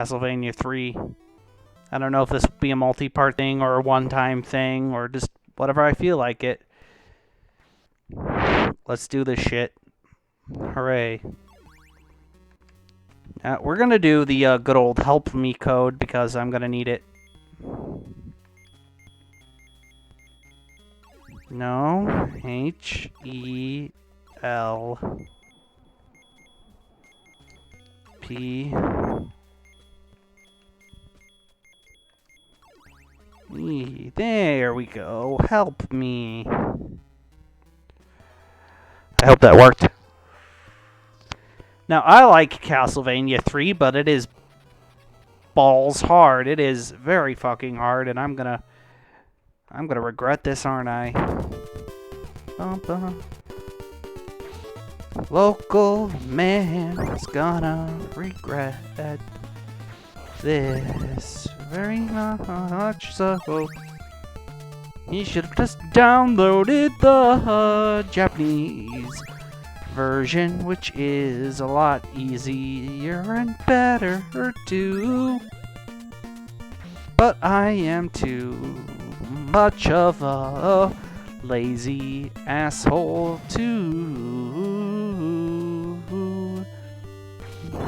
Castlevania 3. I don't know if this will be a multi-part thing or a one-time thing or just whatever I feel like it. Let's do this shit. Hooray. We're going to do the good old help me code because I'm going to need it. No. H-E-L-P... There we go. Help me. I hope that worked. Now, I like Castlevania 3, but it is balls hard. It is very fucking hard, and I'm gonna regret this, aren't I? Local man's gonna regret this very much so. He should have just downloaded the Japanese version, which is a lot easier and better too. But I am too much of a lazy asshole to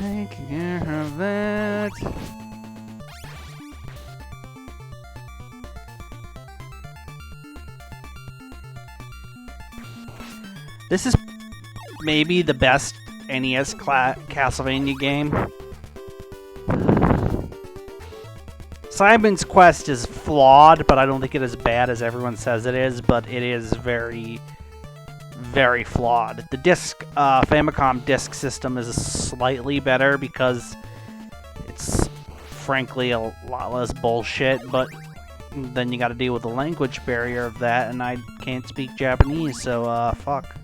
take care of that. This is maybe the best NES Castlevania game. Simon's Quest is flawed, but I don't think it is as bad as everyone says it is, but it is very, very flawed. The Famicom disc system is slightly better because it's frankly a lot less bullshit, but then you gotta deal with the language barrier of that, and I can't speak Japanese, so fuck.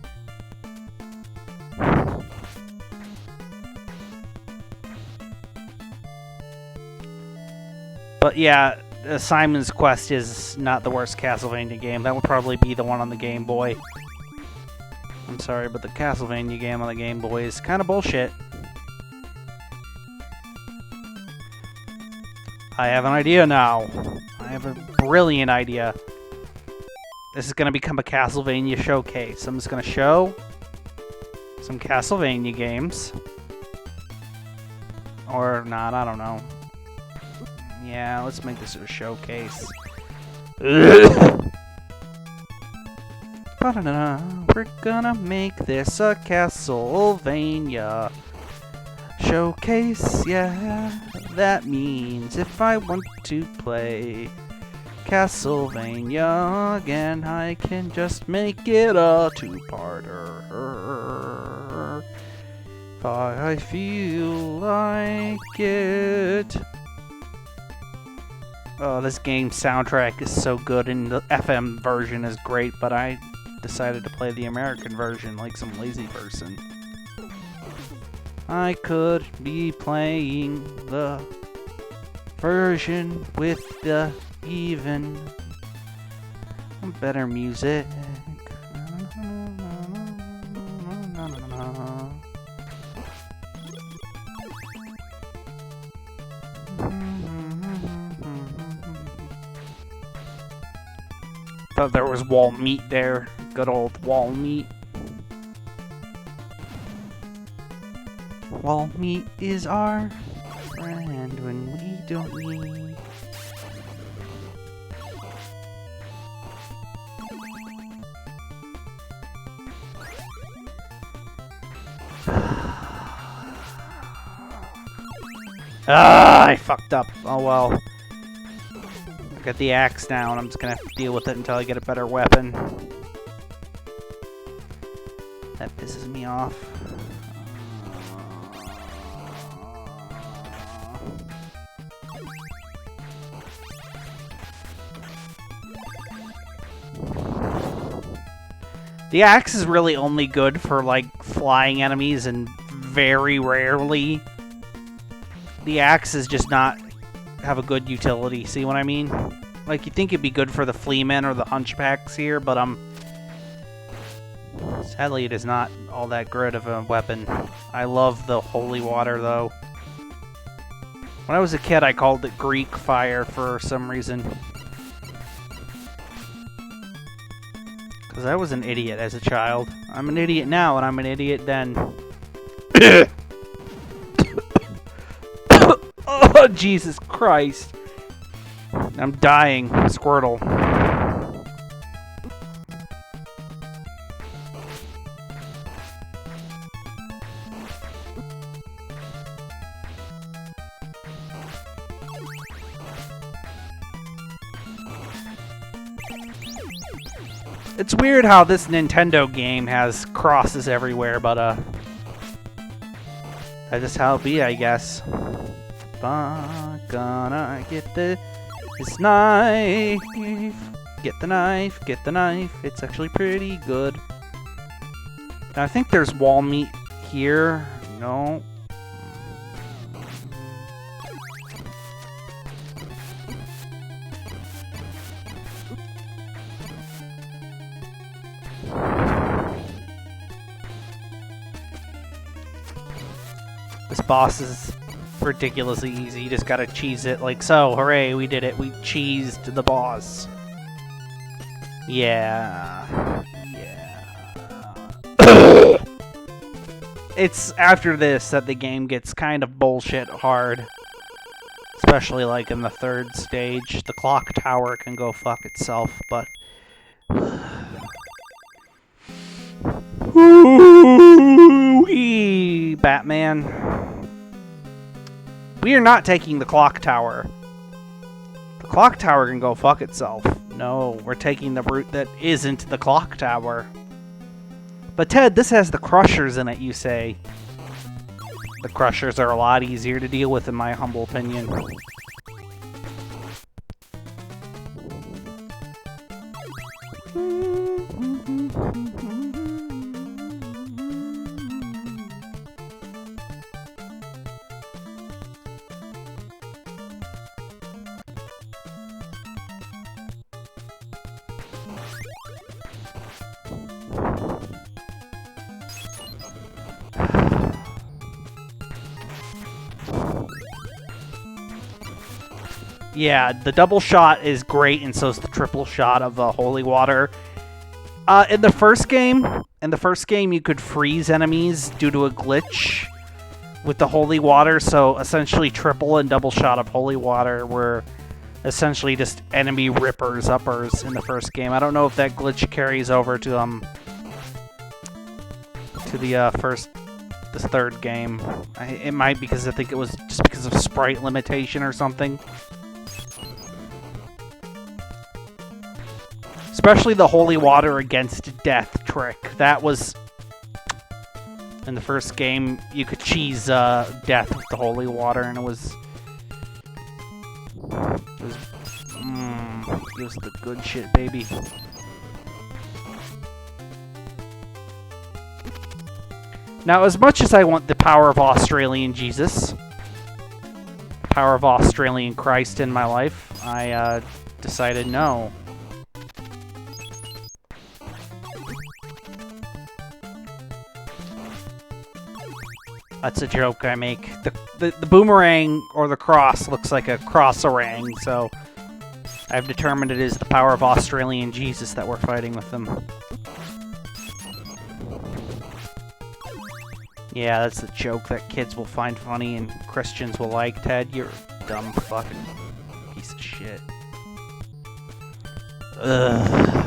But yeah, Simon's Quest is not the worst Castlevania game. That would probably be the one on the Game Boy. I'm sorry, but the Castlevania game on the Game Boy is kind of bullshit. I have an idea now. I have a brilliant idea. This is going to become a Castlevania showcase. I'm just going to show some Castlevania games. Or not, I don't know. Yeah, let's make this a showcase. We're gonna make this a Castlevania showcase, yeah. That means if I want to play Castlevania again, I can just make it a two-parter. If I feel like it. Oh, this game's soundtrack is so good, and the FM version is great, but I decided to play the American version like some lazy person. I could be playing the version with the even better music. Thought there was wall meat there. Good old wall meat. Wall meat is our friend when we don't need. I fucked up. Oh well. I got the axe down. I'm just gonna have to deal with it until I get a better weapon. That pisses me off. The axe is really only good for like flying enemies, and very rarely the axe is just not have a good utility. See what I mean? Like, you think it'd be good for the Fleamen or the Hunchbacks here, but sadly it is not all that good of a weapon. I love the holy water though. When I was a kid, I called it Greek fire for some reason. Because I was an idiot as a child. I'm an idiot now, and I'm an idiot then. Oh, Jesus Christ. I'm dying. Squirtle. It's weird how this Nintendo game has crosses everywhere, but that's just how it be, I guess. Gonna get this knife. Get the knife, get the knife. It's actually pretty good. Now, I think there's wall meat here. No. This boss is ridiculously easy. You just gotta cheese it like so. Hooray, we did it. We cheesed the boss. Yeah. Yeah. It's after this that the game gets kind of bullshit hard. Especially like in the third stage. The clock tower can go fuck itself, but... Ooh-wee, Batman. We are not taking the clock tower. The clock tower can go fuck itself. No, we're taking the route that isn't the clock tower. But Ted, this has the crushers in it, you say. The crushers are a lot easier to deal with, in my humble opinion. Yeah, the double shot is great, and so is the triple shot of holy water. In the first game, you could freeze enemies due to a glitch with the holy water. So essentially, triple and double shot of holy water were essentially just enemy rippers uppers in the first game. I don't know if that glitch carries over to the third game. It might, because I think it was just because of sprite limitation or something. Especially the holy water against death trick. That was... In the first game, you could cheese death with the holy water, and it was the good shit, baby. Now, as much as I want the power of Australian Jesus, power of Australian Christ in my life, I decided no. That's a joke I make. The boomerang or the cross looks like a cross-orang, so I've determined it is the power of Australian Jesus that we're fighting with them. Yeah, that's the joke that kids will find funny and Christians will like. Ted, you're a dumb fucking piece of shit. Ugh.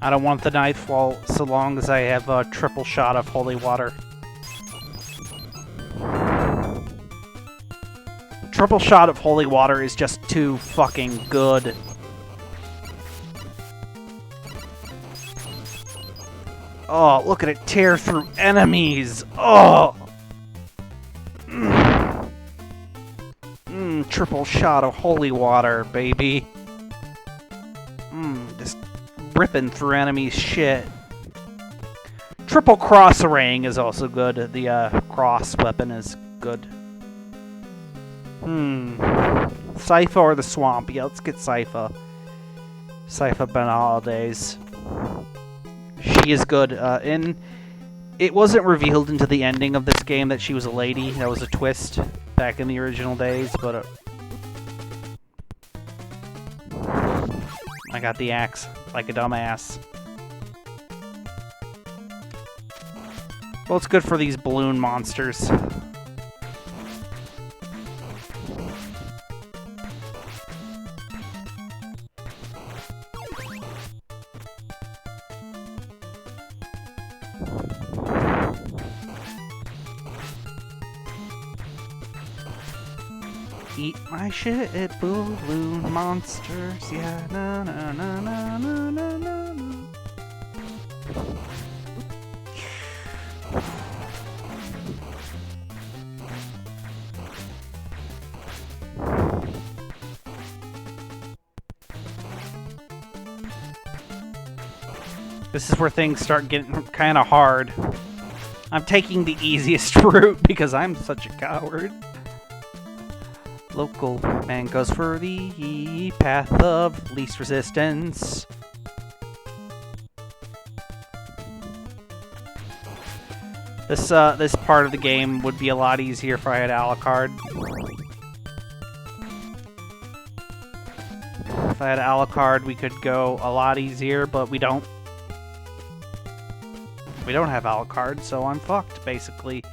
I don't want the knife so long as I have a triple shot of holy water. Triple shot of holy water is just too fucking good. Oh, look at it tear through enemies. Oh. Triple shot of holy water, baby. Just ripping through enemies' shit. Triple cross-arraying is also good. The cross weapon is good. Sypha or the swamp? Yeah, let's get Sypha. Sypha Ben Holidays. She is good. It wasn't revealed into the ending of this game that she was a lady. That was a twist back in the original days, but I got the axe like a dumbass. Well, it's good for these balloon monsters. Eat my shit, balloon monsters. Yeah, na na na na na na na. This is where things start getting kind of hard. I'm taking the easiest route because I'm such a coward. Local man goes for the path of least resistance. This part of the game would be a lot easier if I had Alucard. If I had Alucard, we could go a lot easier, but we don't. We don't have Alucard, so I'm fucked, basically.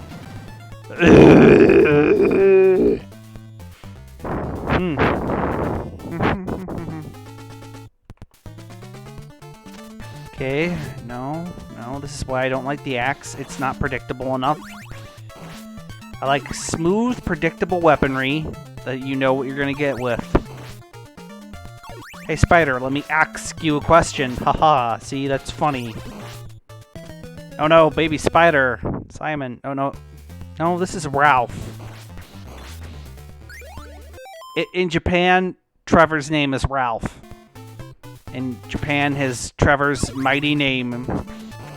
Okay, no, this is why I don't like the axe. It's not predictable enough. I like smooth, predictable weaponry that you know what you're gonna get with. Hey, Spider, let me ask you a question. Haha, see, that's funny. Oh no, baby spider. Simon. Oh no. No, this is Ralph. In Japan, Trevor's name is Ralph. In Japan, Trevor's mighty name,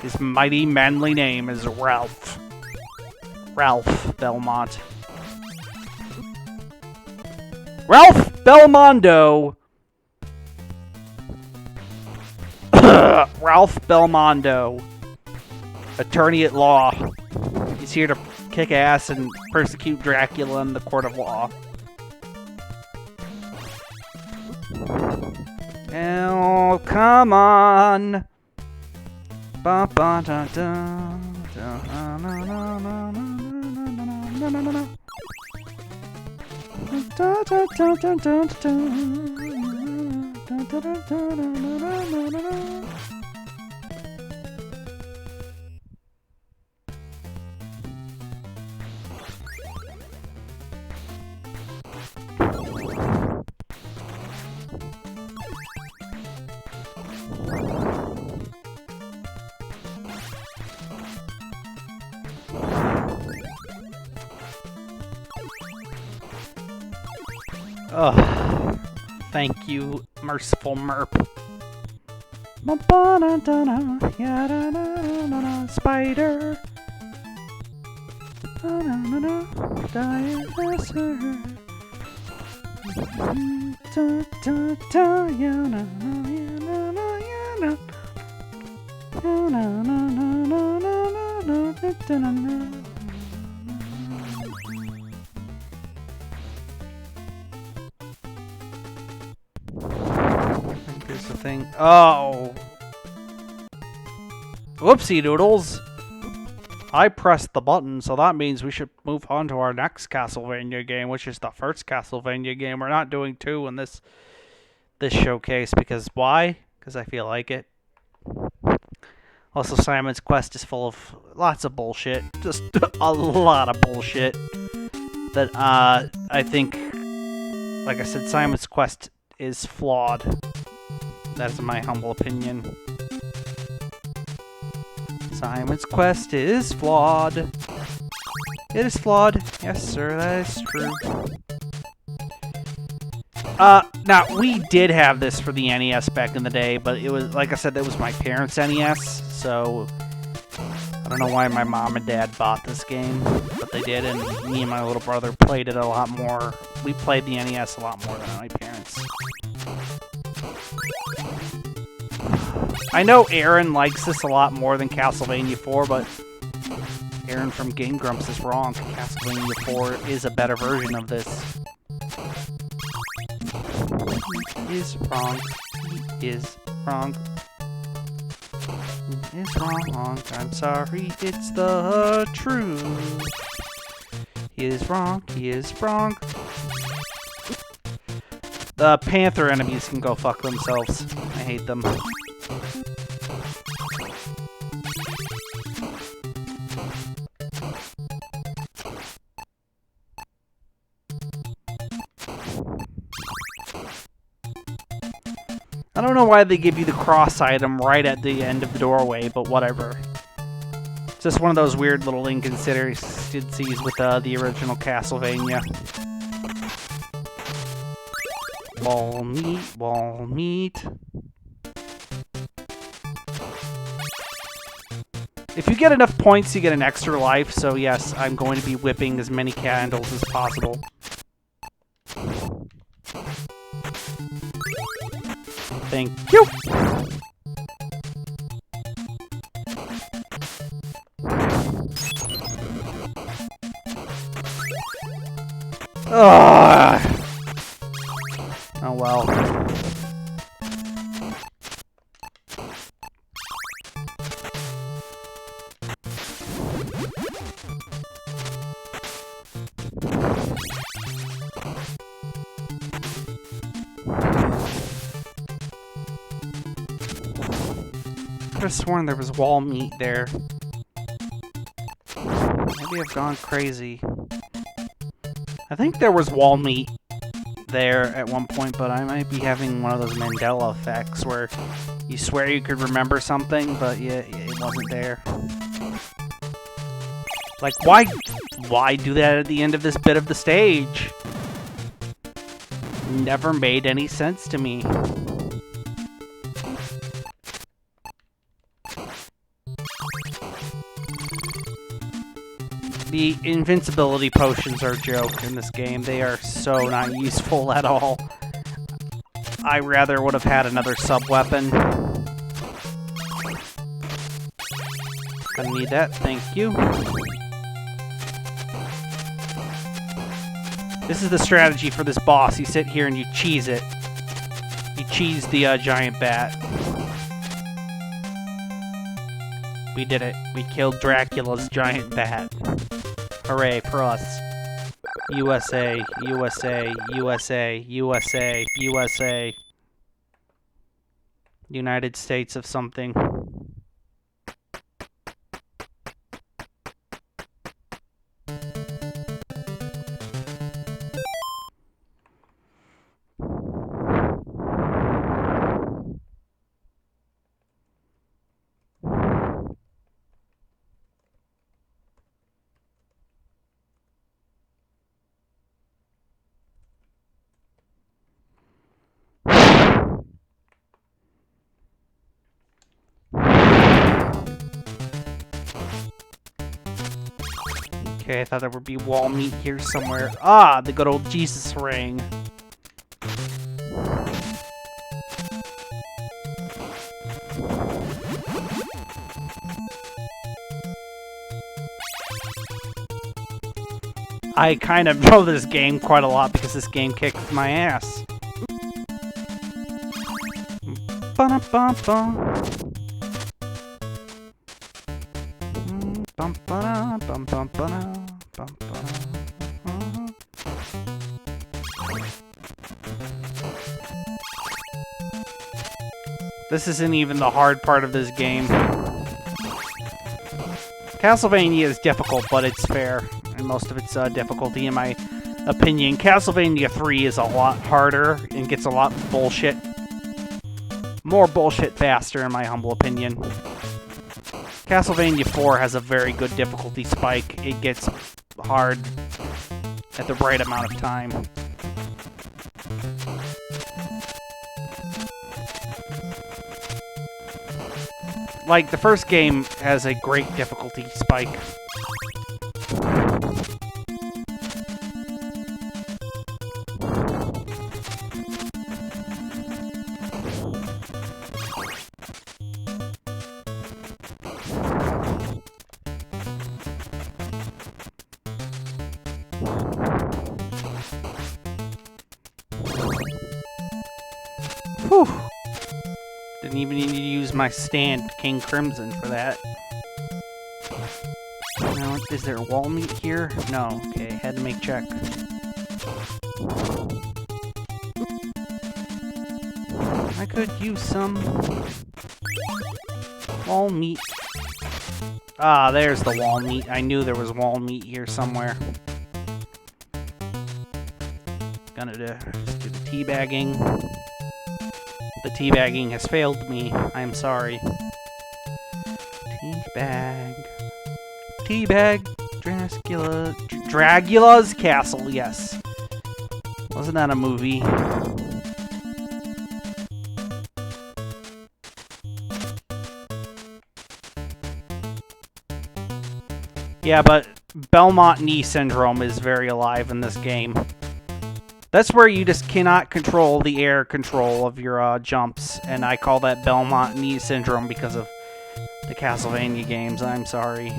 his mighty manly name is Ralph. Ralph Belmont. Ralph Belmondo! Ralph Belmondo. Attorney at law. He's here to kick ass and persecute Dracula in the court of law. Oh, come on. Ba ba da da da na na na na na na na. Da da da da da da. Da da da da da da da. Oh, thank you, merciful merp. Spider. Here's the thing. Oh! Whoopsie doodles! I pressed the button, so that means we should move on to our next Castlevania game, which is the first Castlevania game. We're not doing 2 in this showcase, because why? Because I feel like it. Also, Simon's Quest is full of lots of bullshit. Just a lot of bullshit. That, I think, like I said, Simon's Quest is flawed. That's my humble opinion. Simon's quest is flawed. It is flawed. Yes, sir, that is true. Now, we did have this for the NES back in the day, but it was, like I said, that was my parents' NES, so I don't know why my mom and dad bought this game, but they did, and me and my little brother played it a lot more. We played the NES a lot more than my parents. I know Aaron likes this a lot more than Castlevania 4, but Aaron from Game Grumps is wrong. Castlevania 4 is a better version of this. He is wrong. He is wrong. He is wrong. I'm sorry, it's the truth. He is wrong. He is wrong. The Panther enemies can go fuck themselves. I hate them. I don't know why they give you the cross item right at the end of the doorway, but whatever. It's just one of those weird little inconsistencies with the original Castlevania. Wall meat, wall meat. If you get enough points, you get an extra life, so yes, I'm going to be whipping as many candles as possible. Thank you! Ugh. Oh well. I could have sworn there was wall meat there. Maybe I've gone crazy. I think there was wall meat there at one point, but I might be having one of those Mandela effects where you swear you could remember something, but yeah, it wasn't there. Like, why do that at the end of this bit of the stage? Never made any sense to me. The invincibility potions are a joke in this game. They are so not useful at all. I rather would have had another sub-weapon. Gonna need that, thank you. This is the strategy for this boss. You sit here and you cheese it. You cheese the giant bat. We did it. We killed Dracula's giant bat. Hooray for us. USA, USA, USA, USA, USA. United States of something. Okay, I thought there would be wall meat here somewhere. Ah, the good old Jesus ring. I kind of know this game quite a lot because this game kicked my ass. Ba-da-ba-ba. This isn't even the hard part of this game. Castlevania is difficult, but it's fair, and most of its difficulty, in my opinion. Castlevania 3 is a lot harder and gets a lot more bullshit faster, in my humble opinion. Castlevania 4 has a very good difficulty spike. It gets hard at the right amount of time. Like, the first game has a great difficulty spike. Whew. Didn't even need to use my stand, King Crimson, for that. Now, is there wall meat here? No. Okay, had to make check. I could use some wall meat. Ah, there's the wall meat. I knew there was wall meat here somewhere. Gonna just do the teabagging. The teabagging has failed me. I'm sorry. Teabag. Teabag. Dracula. Dracula's Castle, yes. Wasn't that a movie? Yeah, but Belmont knee syndrome is very alive in this game. That's where you just cannot control the air control of your jumps, and I call that Belmont knee syndrome because of the Castlevania games. I'm sorry.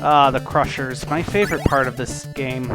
Ah, the Crushers. My favorite part of this game.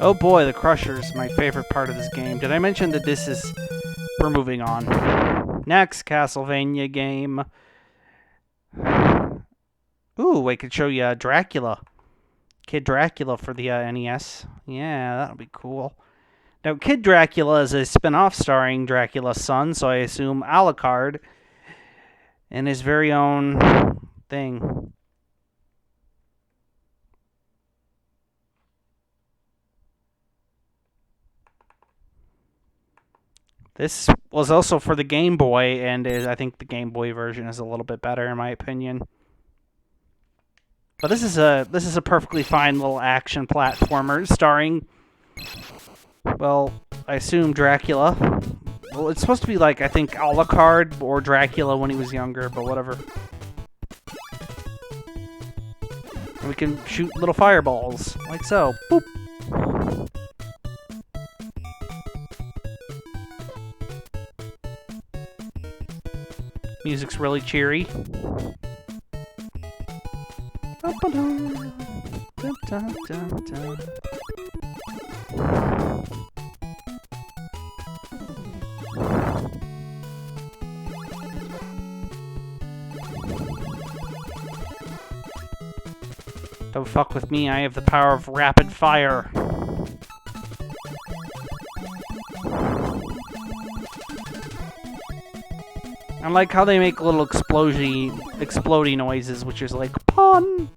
Oh boy, the Crushers, my favorite part of this game. Did I mention that this is... We're moving on. Next Castlevania game. Ooh, I could show you Dracula. Kid Dracula for the NES. Yeah, that'll be cool. Now, Kid Dracula is a spin-off starring Dracula's son, so I assume Alucard, and his very own thing. This was also for the Game Boy, and I think the Game Boy version is a little bit better in my opinion. But this is a perfectly fine little action platformer starring, well, I assume Dracula. Well, it's supposed to be like, I think, Alucard or Dracula when he was younger, but whatever. And we can shoot little fireballs, like so. Boop. Music's really cheery. Don't fuck with me, I have the power of rapid fire. I like how they make little explodey noises, which is like, pun!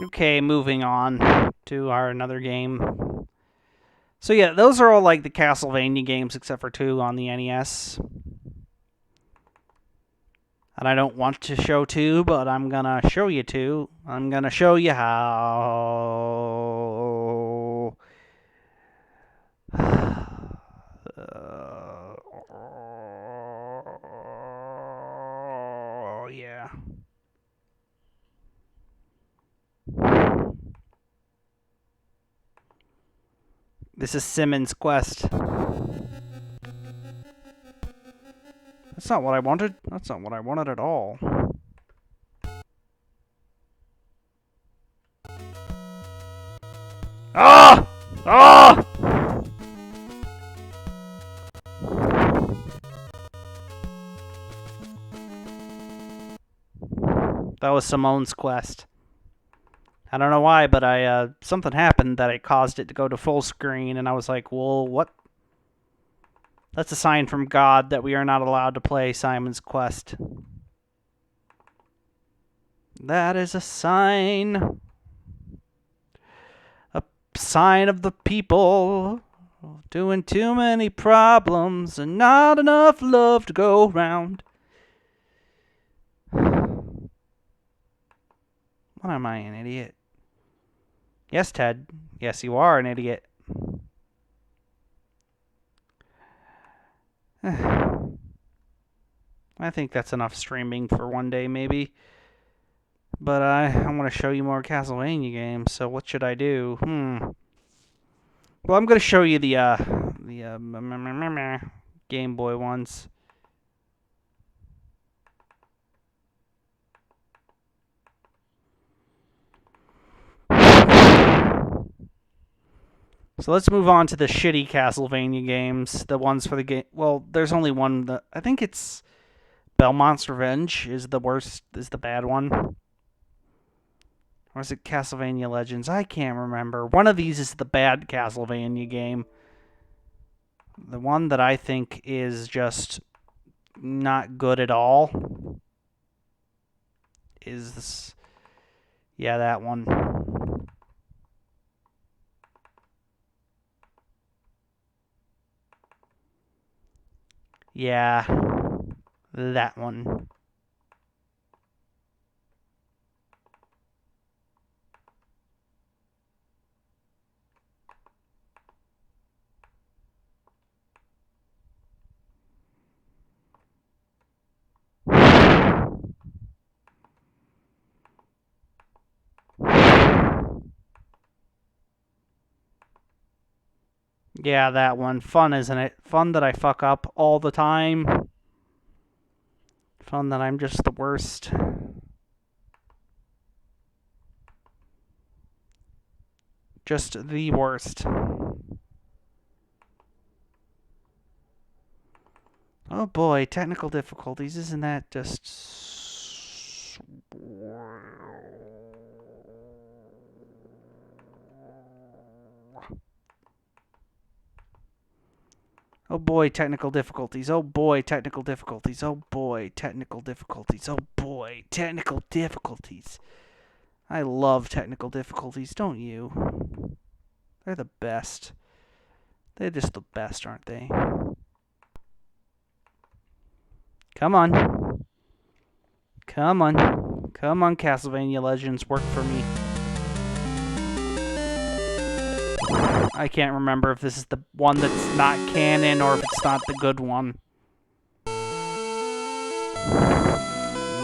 Okay, moving on to our another game. So yeah, those are all like the Castlevania games except for 2 on the NES. And I don't want to show 2, but I'm gonna show you 2. I'm gonna show you how. Oh yeah. This is Simmons' Quest. That's not what I wanted. That's not what I wanted at all. Ah! Ah! That was Simone's quest. I don't know why, but something happened that it caused it to go to full screen, and I was like, well, what? That's a sign from God that we are not allowed to play Simon's Quest. That is a sign. A sign of the people doing too many problems and not enough love to go round. What am I, an idiot? Yes, Ted. Yes, you are an idiot. I think that's enough streaming for one day, maybe. But I want to show you more Castlevania games, so what should I do? Well, I'm going to show you the Game Boy ones. So let's move on to the shitty Castlevania games. The ones for the game. Well, there's only one. I think it's Belmont's Revenge is the worst. Is the bad one. Or is it Castlevania Legends? I can't remember. One of these is the bad Castlevania game. The one that I think is just not good at all is this. Yeah, that one. Yeah, that one. Yeah, that one. Fun, isn't it? Fun that I fuck up all the time. Fun that I'm just the worst. Just the worst. Oh boy, technical difficulties. Isn't that just... Oh boy, technical difficulties. Oh boy, technical difficulties. Oh boy, technical difficulties. Oh boy, technical difficulties. I love technical difficulties, don't you? They're the best. They're just the best, aren't they? Come on. Come on. Come on, Castlevania Legends, work for me. I can't remember if this is the one that's not canon or if it's not the good one. This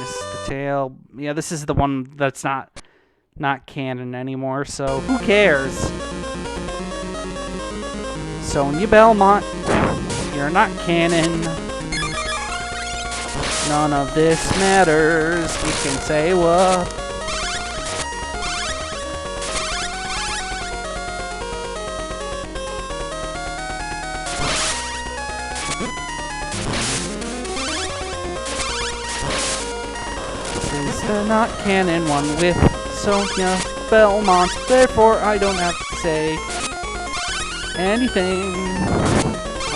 is the tale. Yeah, this is the one that's not canon anymore, so who cares? Sonia Belmont, you're not canon. None of this matters. We can say what. The not canon one with Sonia Belmont, therefore I don't have to say anything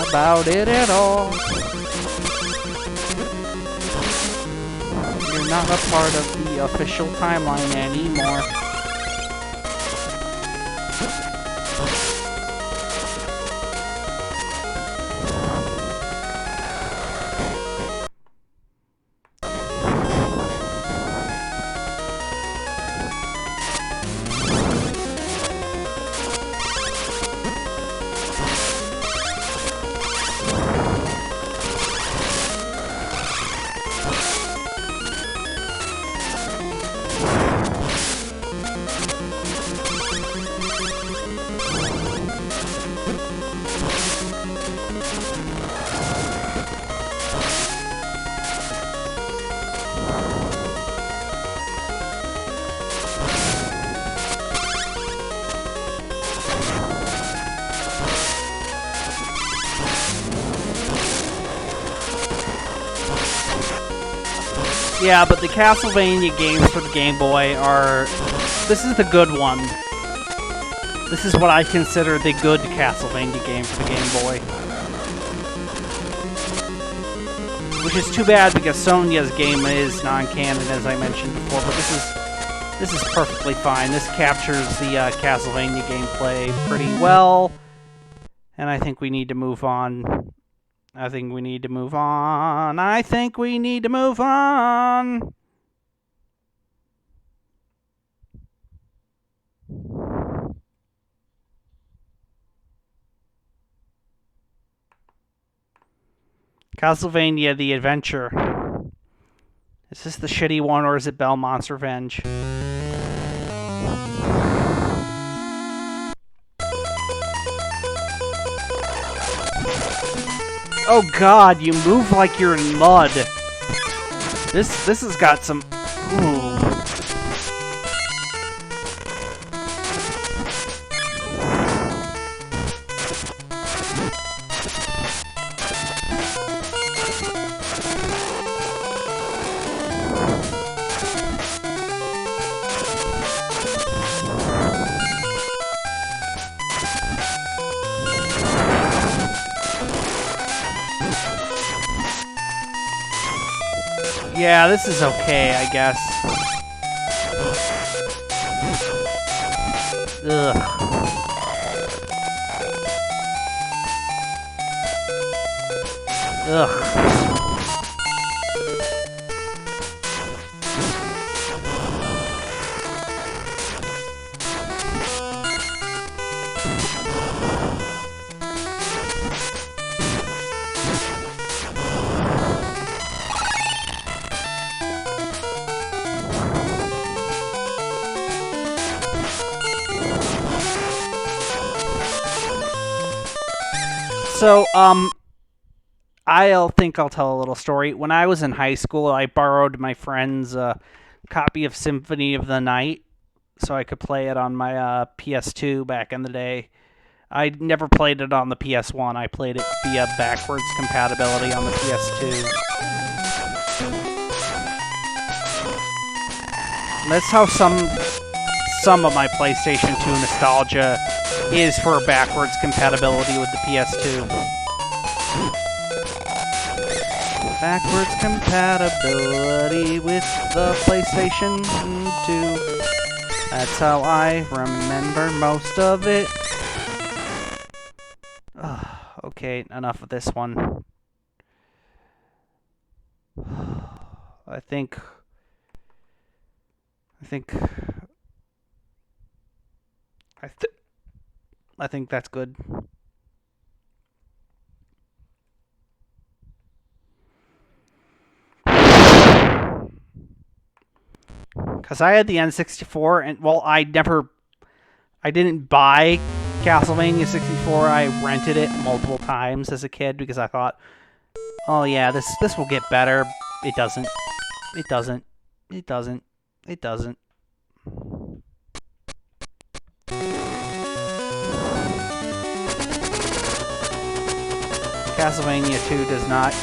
about it at all. You're not a part of the official timeline anymore. Yeah, but the Castlevania games for the Game Boy are... This is the good one. This is what I consider the good Castlevania game for the Game Boy. Which is too bad because Sonya's game is non-canon, as I mentioned before, but this is perfectly fine. This captures the Castlevania gameplay pretty well, and I think we need to move on. I think we need to move on. I think we need to move on. Castlevania The Adventure. Is this the shitty one or is it Belmont's Revenge? Oh god, you move like you're in mud. This has got some... Ooh. Yeah, this is okay, I guess. Ugh. Ugh. So, I think I'll tell a little story. When I was in high school, I borrowed my friend's copy of Symphony of the Night so I could play it on my PS2 back in the day. I never played it on the PS1. I played it via backwards compatibility on the PS2. That's how some of my PlayStation 2 nostalgia is for backwards compatibility with the PS2. Backwards compatibility with the PlayStation 2. That's how I remember most of it. Okay, enough of this one. I think that's good. Because I had the N64, and, well, I didn't buy Castlevania 64. I rented it multiple times as a kid because I thought, oh yeah, this will get better. It doesn't. It doesn't. It doesn't. It doesn't. Castlevania 2 does not,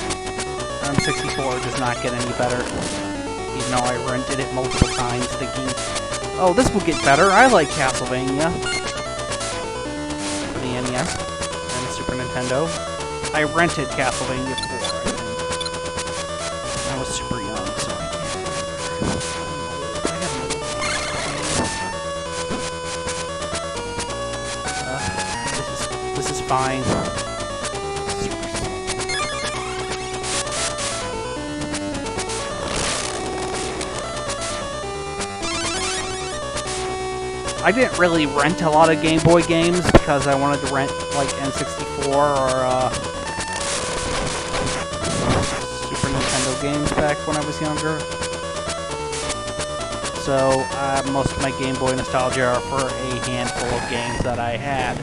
64 does not get any better. Even though I rented it multiple times thinking, oh, this will get better. I like Castlevania. For the NES and the Super Nintendo. I rented Castlevania 4. I was super young, so fine. I didn't really rent a lot of Game Boy games because I wanted to rent like N64 or Super Nintendo games back when I was younger. So most of my Game Boy nostalgia are for a handful of games that I had.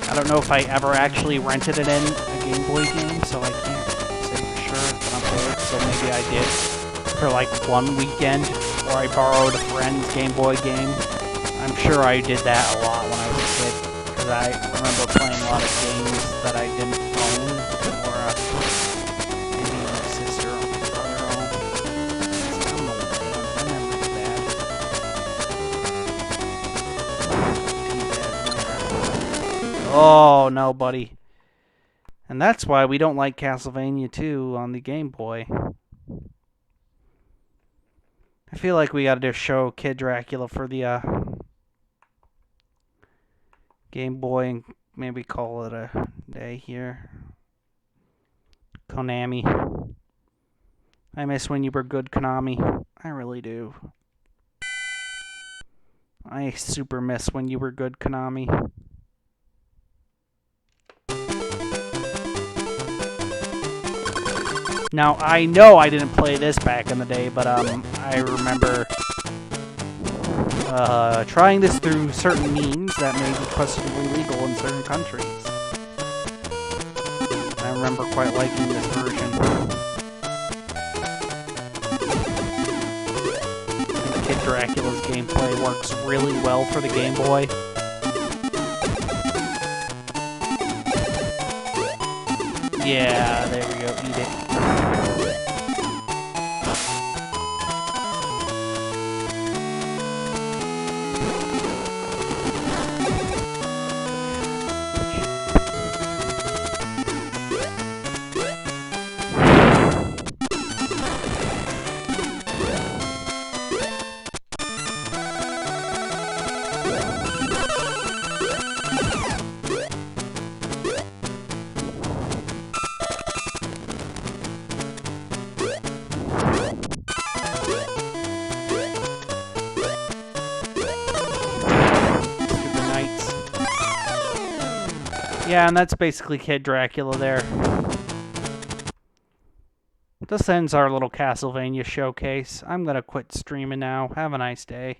I don't know if I ever actually rented it in a Game Boy game, so I can't say for sure, but I'm told, so maybe I did for like one weekend, or I borrowed a friend's Game Boy game. I'm sure I did that a lot when I was a kid, because I remember playing a lot of games that I didn't own, or maybe my sister or my brother owned. I don't know, my memory's bad. Oh, no, buddy. And that's why we don't like Castlevania 2 on the Game Boy. I feel like we gotta just show Kid Dracula for the Game Boy and maybe call it a day here. Konami. I miss when you were good, Konami. I really do. I super miss when you were good, Konami. Now, I know I didn't play this back in the day, but I remember trying this through certain means that may be questionably legal in certain countries. I remember quite liking this version. I think Kid Dracula's gameplay works really well for the Game Boy. Yeah, there we go, eat it. Yeah, and that's basically Kid Dracula there. This ends our little Castlevania showcase. I'm gonna quit streaming now. Have a nice day.